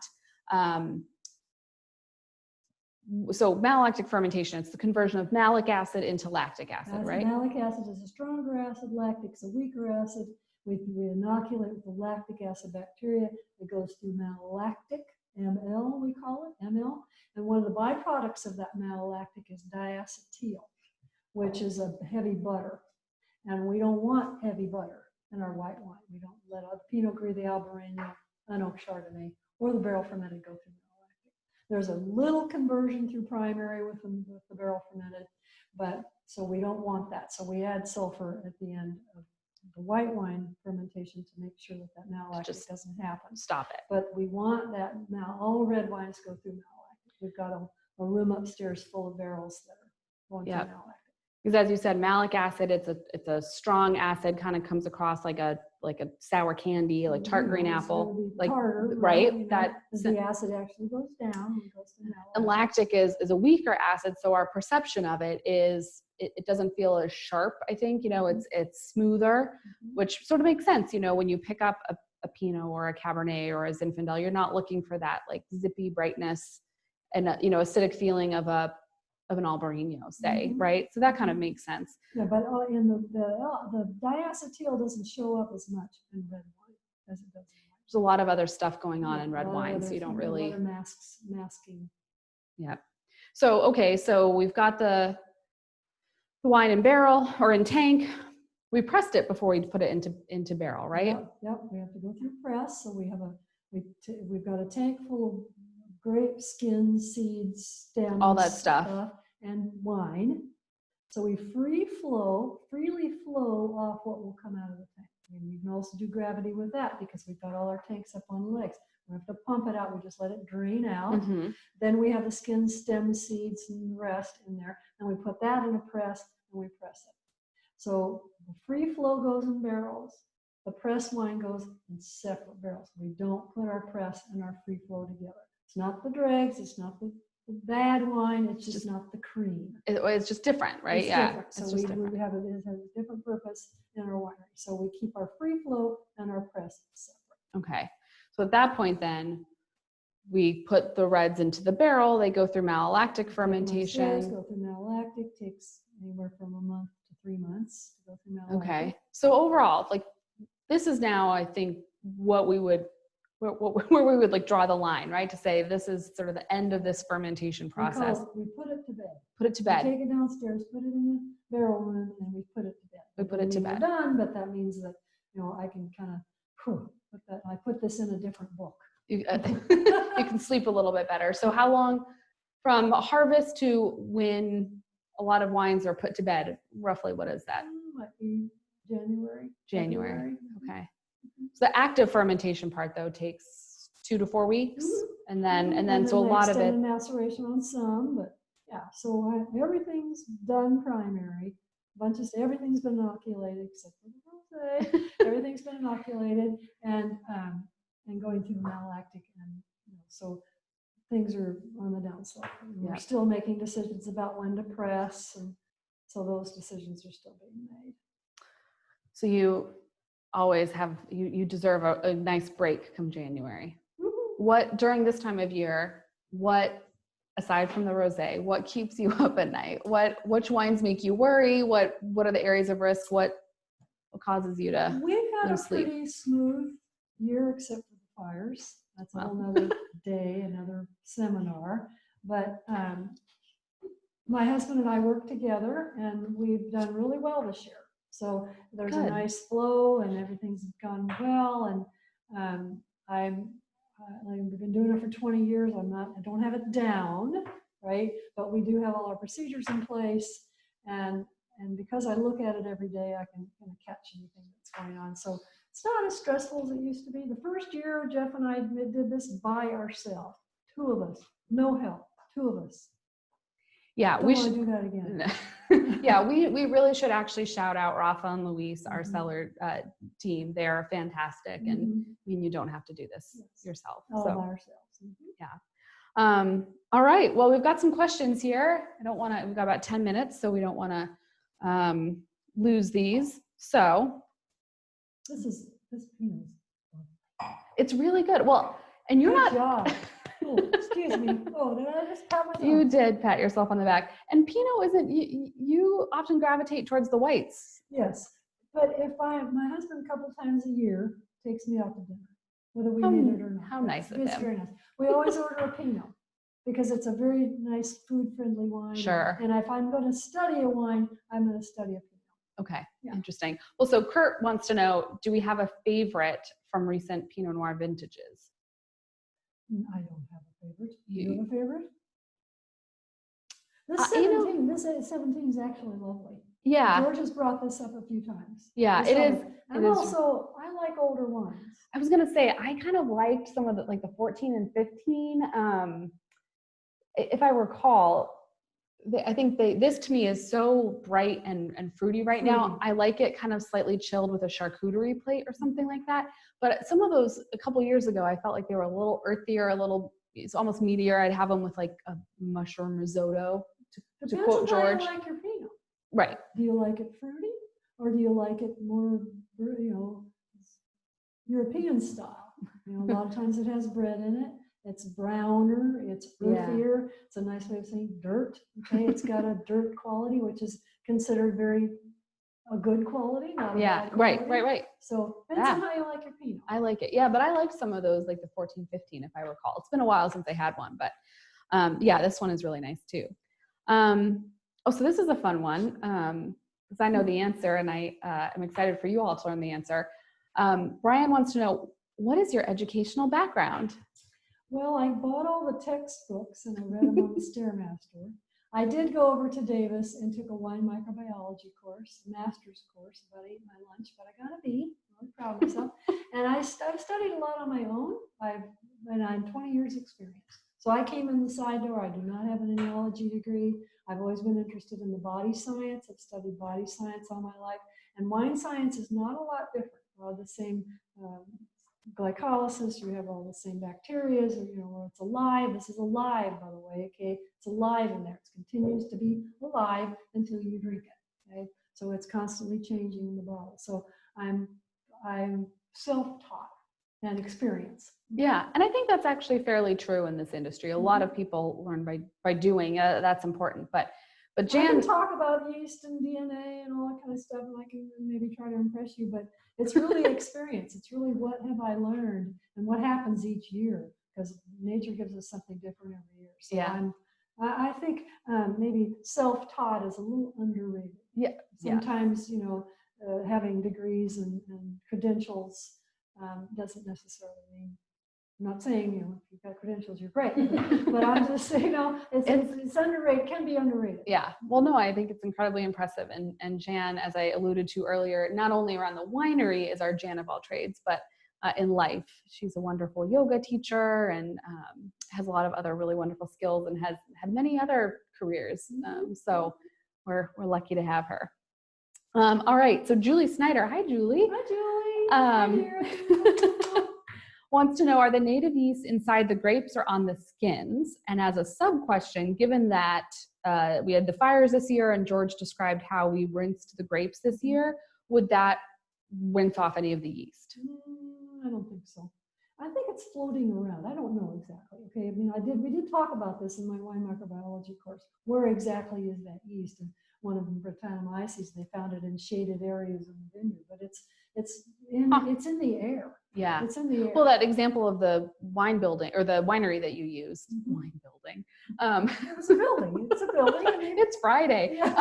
So malolactic fermentation, it's the conversion of malic acid into lactic acid, right? Malic acid is a stronger acid, lactic's a weaker acid. We inoculate with the lactic acid bacteria. It goes through malolactic, ML we call it, ML. And one of the byproducts of that malolactic is diacetyl, which is a heavy butter. And we don't want heavy butter. in our white wine. We don't let the Pinot Gris, the Albarino, unoaked Chardonnay, or the barrel fermented go through malolactic. There's a little conversion through primary with the barrel fermented, but so we don't want that. So we add sulfur at the end of the white wine fermentation to make sure that malolactic Just doesn't happen. Stop it. But we want that now. All red wines go through malolactic. We've got a room upstairs full of barrels that are going through malolactic. Because as you said, malic acid, it's a strong acid, kind of comes across like a sour candy, like tart green apple, like tartar, right? The acid actually goes down and goes to malolactic. And lactic is a weaker acid, so our perception of it is it doesn't feel as sharp. I think it's smoother, which sort of makes sense. When you pick up a Pinot or a Cabernet or a Zinfandel, you're not looking for that like zippy brightness and acidic feeling of an Albarino, say, right? So that kind of makes sense. Yeah, but in the diacetyl doesn't show up as much in red wine as it does in white. There's a lot of other stuff going on in red wine, so you don't really masking. Yeah. So okay, so we've got the wine in barrel or in tank. We pressed it before we put it into barrel, right? Yep. We have to go through press. So we've got a tank full of grape skins, seeds, stems, all that stuff, and wine. So we freely flow off what will come out of the tank. And you can also do gravity with that because we've got all our tanks up on legs. We have to pump it out. We just let it drain out. Then we have the skins, stems, seeds, and the rest in there. And we put that in a press and we press it. So the free flow goes in barrels. The pressed wine goes in separate barrels. We don't put our press and our free flow together. It's not the dregs, it's not the bad wine, it's just not the cream. It's just different, right? It's different. So it has a different purpose in our winery. So we keep our free flow and our press separate. Okay. So at that point then, we put the reds into the barrel, they go through malolactic fermentation. Go through malolactic, takes anywhere from a month to 3 months to go through malolactic. Okay. So overall, like this is now, I think, where we would like draw the line, right? To say this is sort of the end of this fermentation process. We put it to bed. Put it to bed. We take it downstairs, put it in the barrel room, and we put it to bed. We put it to bed. We're done, but that means that I can kind of put that. I put this in a different book. You can sleep a little bit better. So how long from harvest to when a lot of wines are put to bed? Roughly, what is that? Might be January. January. Okay. So the active fermentation part though takes 2 to 4 weeks, and then so a lot of it. Maceration on some, but yeah. So everything's done primary. Everything's been inoculated except for the rosé. Everything's been inoculated and going through the malolactic, and so things are on the downslope. We're still making decisions about when to press, and so those decisions are still being made. So you always have, you deserve a nice break come January. What, during this time of year, aside from the rosé, what keeps you up at night? Which wines make you worry? What are the areas of risk? What causes you to We've had lose a sleep? pretty smooth year except for the fires. That's a whole nother day, another seminar. But my husband and I work together, and we've done really well this year. So there's a nice flow, and everything's gone well. And we've been doing it for 20 years. I don't have it down, right? But we do have all our procedures in place, and because I look at it every day, I can kind of catch anything that's going on. So it's not as stressful as it used to be. The first year, Jeff and I did this by ourselves, 2 of us, no help, 2 of us. Yeah, we should do that again. Yeah, we really should actually shout out Rafa and Luis, our cellar team. They are fantastic, and you don't have to do this yourself. All by ourselves. Yeah. All right. Well, we've got some questions here. We've got about 10 minutes, so we don't want to lose these. So this Pinot. It's really good. Well, and you're Good job. Oh, excuse me. Oh, did I just pat myself? You did pat yourself on the back. And Pinot isn't, you often gravitate towards the whites. Yes. But my husband a couple times a year takes me out to dinner, whether we need it or not. How nice of him. It's very nice. We always order a Pinot because it's a very nice food-friendly wine. Sure. And if I'm going to study a wine, I'm going to study a Pinot. Okay, Yeah. interesting. Well, so Kurt wants to know, do we have a favorite from recent Pinot Noir vintages? I don't have a favorite. You have a favorite? This You know- 17, this 17 is actually lovely. Yeah, George has brought this up a few times. yeah, It's it is. lovely. And it is. also, I like older wines. I was gonna say, I kind of liked some of the, like the 14 and 15. If I recall, I think this to me is so bright and fruity right now. Fruity. I like it kind of slightly chilled with a charcuterie plate or something like that. But some of those a couple years ago, I felt like they were a little earthier, it's almost meatier. I'd have them with like a mushroom risotto, to Depends quote on George. how you like your Pinot. Right. Do you like it fruity, or do you like it more, European style? A lot of times it has bread in it. It's browner. It's earthier. It's a nice way of saying dirt. Okay, it's got a dirt quality, which is considered a good quality, not a bad quality. Right. So depends on how you like your Pinot. I like it. Yeah, but I liked some of those, like the 14, 15, if I recall. It's been a while since I had one, but yeah, this one is really nice too. So this is a fun one because I know the answer, and I am excited for you all to learn the answer. Brian wants to know, what is your educational background? Well, I bought all the textbooks and I read them on the Stairmaster. I did go over to Davis and took a wine microbiology course, a master's course, about ate my lunch, but I got a B. I'm really proud of myself. And I've studied a lot on my own. I'm 20 years experience. So I came in the side door. I do not have an enology degree. I've always been interested in the body science. I've studied body science all my life. And wine science is not a lot different. The same glycolysis, you have all the same bacteria, where it's alive. This is alive, by the way, okay? It's alive in there. It continues to be alive until you drink it, okay? So it's constantly changing in the bottle. So I'm self-taught and experienced. Yeah, and I think that's actually fairly true in this industry. A lot of people learn by doing. That's important. But Jan, I can talk about yeast and DNA and all that kind of stuff, and I can maybe try to impress you, but it's really experience. It's really what have I learned and what happens each year, because nature gives us something different every year. So yeah. I think maybe self-taught is a little underrated. Yeah. Sometimes, having degrees and credentials doesn't necessarily mean. I'm not saying, if you've got credentials, you're great, but I'm just saying, it's underrated, can be underrated. Yeah, well, no, I think it's incredibly impressive. And Jan, as I alluded to earlier, not only around the winery is our Jan of all trades, but in life, she's a wonderful yoga teacher and has a lot of other really wonderful skills and has had many other careers. So we're lucky to have her. All right, so Julie Snyder. Hi, Julie. Hi, Julie. Wants to know, are the native yeast inside the grapes or on the skins? And as a sub question, given that we had the fires this year and George described how we rinsed the grapes this year, would that rinse off any of the yeast? I don't think so. I think it's floating around. I don't know exactly. Okay, I mean, we did talk about this in my wine microbiology course. Where exactly is that yeast? And one of them, Brettanomyces, they found it in shaded areas of the vineyard, but it's in the air. Yeah. It's in the air. Well, that example of the wine building or the winery that you used, wine building. It was a building. It's a building. It's Friday. Yeah.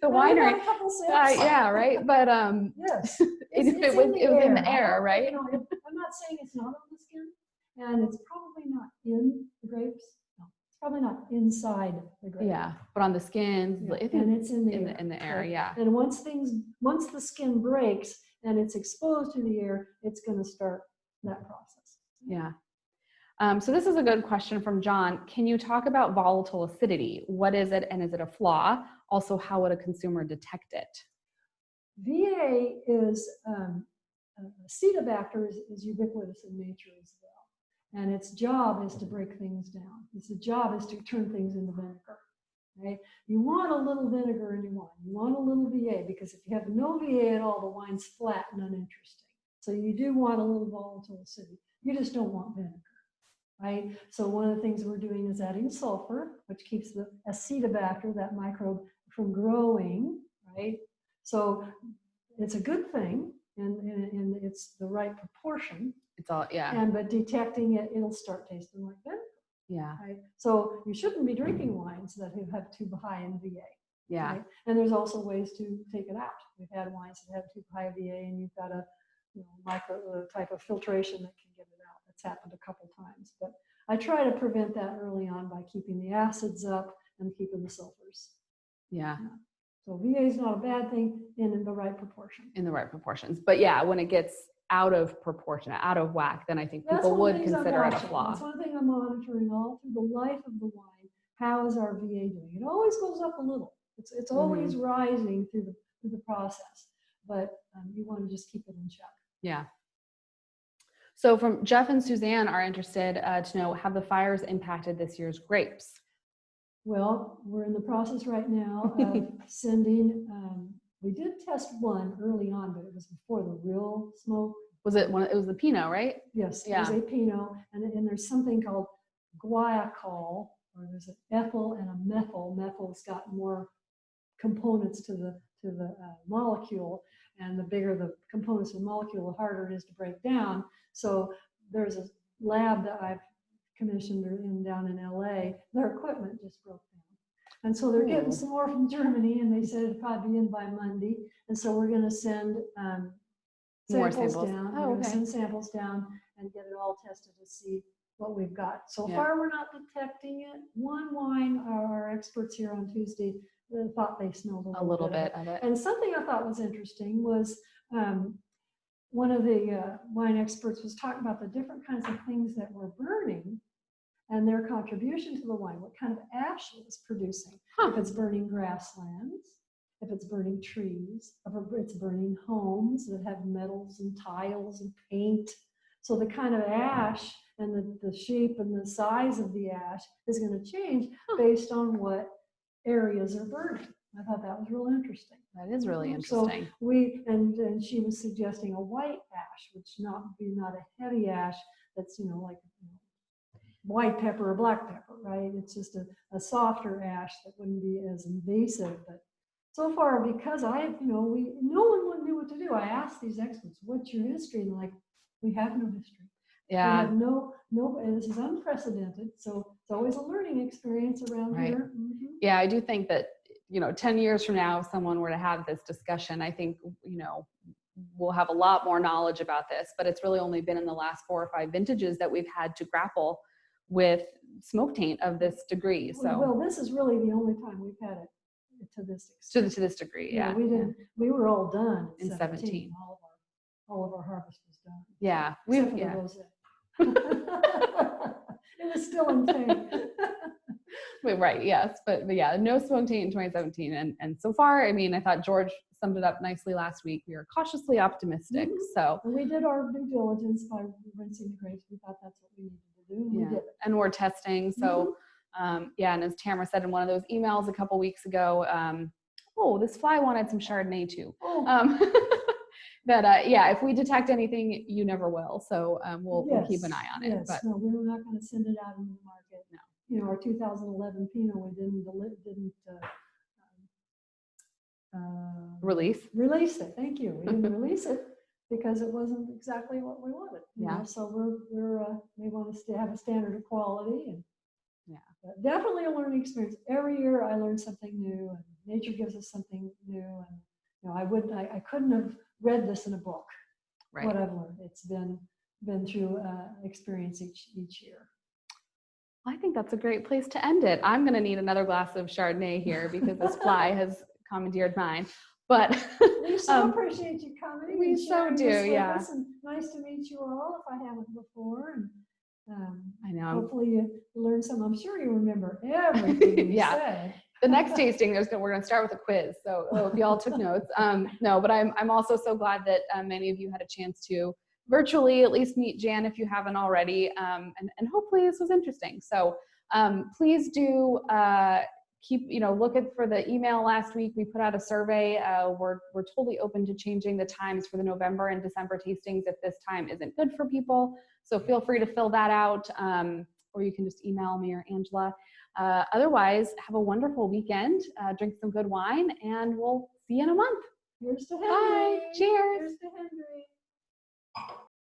The winery. A couple sips. Yeah, right. But yes, it was in the air, right? I'm not saying it's not on the skin, and it's probably not in the grapes. No, it's probably not inside the grapes. Yeah, but on the skins, yeah. And it's in the air. In the air, right? Yeah. And once the skin breaks and it's exposed to the air, it's going to start that process. Yeah. So this is a good question from John. Can you talk about volatile acidity? What is it, and is it a flaw? Also, how would a consumer detect it? VA is Acetobacter is ubiquitous in nature as well, and its job is to break things down. Its job is to turn things into vinegar. Right? You want a little vinegar in your wine. You want a little VA, because if you have no VA at all, the wine's flat and uninteresting. So you do want a little volatile acidity. You just don't want vinegar. Right? So one of the things we're doing is adding sulfur, which keeps the Acetobacter, that microbe, from growing. Right? So it's a good thing, and it's the right proportion. It's all, yeah. But detecting it, it'll start tasting like vinegar. Yeah. Right? So you shouldn't be drinking wines that have too high in VA. Yeah. Right? And there's also ways to take it out. We've had wines that have too high VA, and you've got a micro type of filtration that can get it out. That's happened a couple times. But I try to prevent that early on by keeping the acids up and keeping the sulfurs. Yeah. So VA is not a bad thing in the right proportion. In the right proportions. But yeah, when it gets out of proportion, out of whack, then I think people would consider it a flaw. That's one thing I'm monitoring all through the life of the wine. How is our VA doing? It always goes up a little. It's always rising through the process, but you want to just keep it in check. Yeah. So from Jeff and Suzanne are interested to know, have the fires impacted this year's grapes? Well, we're in the process right now of sending, we did test one early on, but it was before the real smoke. Was it one? It was the Pinot, right? Yes, Yeah. there's a Pinot, and there's something called guaiacol, or there's an ethyl and a methyl. Methyl's got more components to the molecule, and the bigger the components of the molecule, the harder it is to break down. So there's a lab that I've commissioned down in LA. Their equipment just broke down, and so they're getting some more from Germany, and they said it'd probably be in by Monday. And so we're going to send samples down. We're going to send samples down and get it all tested to see what we've got. So far, we're not detecting it. One wine, our experts here on Tuesday thought they smelled a little bit of it. And something I thought was interesting was one of the wine experts was talking about the different kinds of things that were burning and their contribution to the wine, what kind of ash it was producing. If it's burning grasslands, if it's burning trees, if it's burning homes that have metals and tiles and paint. So the kind of ash and the shape and the size of the ash is going to change based on what areas are burning. I thought that was really interesting. That is really interesting. So and she was suggesting a white ash, which not a heavy ash that's like white pepper or black pepper, right? It's just a softer ash that wouldn't be as invasive. But so far, because no one knew what to do. I asked these experts, "What's your history?" And like, we have no history. Yeah. We have no. This is unprecedented. So it's always a learning experience around here. Mm-hmm. Yeah, I do think that 10 years from now, if someone were to have this discussion, I think we'll have a lot more knowledge about this. But it's really only been in the last 4 or 5 vintages that we've had to grapple with smoke taint of this degree. So well, this is really the only time we've had it to this extent. To this degree, yeah. We didn't. We were all done in 17. All of our harvest was done. Yeah, except for the rosé. It was still in tank. Wait, right, yes, but yeah, no smoke taint in 2017, and so far, I mean, I thought George summed it up nicely last week. We are cautiously optimistic. So and we did our due diligence by rinsing the grapes. We thought that's what we needed to do, and we did it. And we're testing. So and as Tamara said in one of those emails a couple weeks ago, this fly wanted some Chardonnay too. If we detect anything, you never will. So we'll keep an eye on it. Yes, but no, we're not going to send it out into the market. No. Our 2011 Pinot, we didn't release it. Thank you. We didn't release it because it wasn't exactly what we wanted. You know? So we want to have a standard of quality, and definitely a learning experience. Every year I learn something new, and nature gives us something new. And I couldn't have read this in a book. Right. What I've learned, it's been through experience each year. I think that's a great place to end it. I'm going to need another glass of Chardonnay here because this fly has commandeered mine. But we so appreciate you coming. We so do, yeah. And nice to meet you all if I haven't before. And I know. Hopefully you learned some. I'm sure you remember everything you said. The next tasting, we're going to start with a quiz. So if y'all took notes, but I'm also so glad that many of you had a chance to virtually at least meet Jan if you haven't already, and hopefully this was interesting. So please do keep looking for the email. Last week we put out a survey. We're totally open to changing the times for the November and December tastings if this time isn't good for people. So feel free to fill that out, or you can just email me or Angela. Otherwise, have a wonderful weekend. Drink some good wine, and we'll see you in a month. Here's to Hendry. Bye. Cheers. Here's to Hendry.